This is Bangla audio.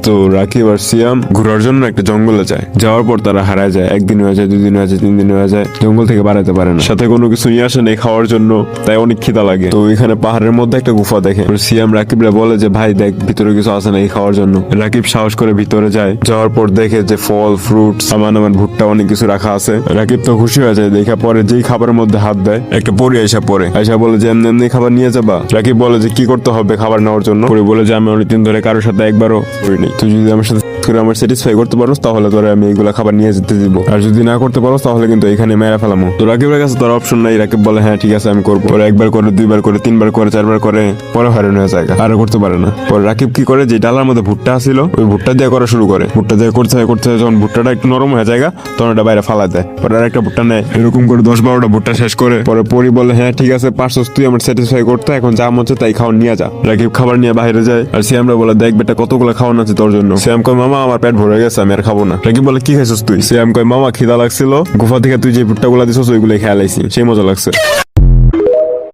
তো রাকিব আর সিয়াম ঘোরার জন্য একটা জঙ্গলে যায়। যাওয়ার পর তারা হারায় যায়। একদিন হয়ে যায়, 2 দিন হয়ে যায়, 3 দিন হয়ে যায়, জঙ্গল থেকে বাড়াতে পারে না। সাথে কোনো কিছু নিয়ে আসে নেই খাওয়ার জন্য, তাই অনেক খিদা লাগে। তো এখানে পাহাড়ের মধ্যে একটা গুফা দেখে। সিয়াম রাকিবরা বলে যে ভাই দেখ ভিতরে কিছু আছে নাকি খাওয়ার জন্য। রাকিব সাহস করে ভিতরে যায়। যাওয়ার পর দেখে যে ফল, ফ্রুটস, সামান ভুট্টা অনেক কিছু রাখা আছে। রাকিব তো খুশি হয়ে যায়। দেখা পরে যেই খাবারের মধ্যে হাত দেয়, একটা পরি আইসা পরে বলে যে এমনি এমনি খাবার নিয়ে যাবা। রাকিব বলে যে কি করতে হবে খাবার নেওয়ার জন্য। পরি বলে যে আমি অনেকদিন ধরে কারোর সাথে একবারও করিনি, তুই যদি আমার সাথে আমার স্যাটিসফাই করতে পারো তাহলে তোরে আমি এইগুলা খাবার নিয়ে যেতে দিব, আর যদি না করতে পারো তাহলে কিন্তু এখানে মেরা ফেলামো। তো রাকিবের কাছে তোর অপশন নাই। রাকিব বলে হ্যাঁ ঠিক আছে আমি করবো। পরে একবার করে, 2বার করে, 3বার করে, 4বার করে, পরে হয়রান হয়ে যায়, আরো করতে পারে না। পরে রাকিব কি করে, যে ডালার মধ্যে ভুট্টা ছিল ওই ভুট্টা দিয়ে করা শুরু করে। ভুট্টা দিয়ে করতে হয়, যখন ভুট্টাটা একটু নরম হয়ে যায় তখন ওটা বাইরে ফালা দেয়। পরে আর একটা ভুট্টা নেয়, এরকম করে 10-12টা ভুট্টা শেষ করে। পরে পরি বলে হ্যাঁ ঠিক আছে পারছস তুই আমার স্যাটিসফাই করতে, এখন যা মন চায় তাই খাওয়ার নিয়ে যা। রাকিব খাবার নিয়ে বাইরে যায়। আর সিয়ামরা বলে দেখ বেটা কতগুলো খাওয়ানো আছে তোর জন্য। সিয়াম কয় মামা আমার পেট ভরে গেছে, আমি আর খাবো না। রাকিব বলে কি খাইছস তুই? সিয়াম কয় মামা খিদা লাগছিল, গুফা থেকে তুই যে ভুট্টা গুলা দিছস ওইগুলো খেয়ালাইছি, সেই মজা লাগছে।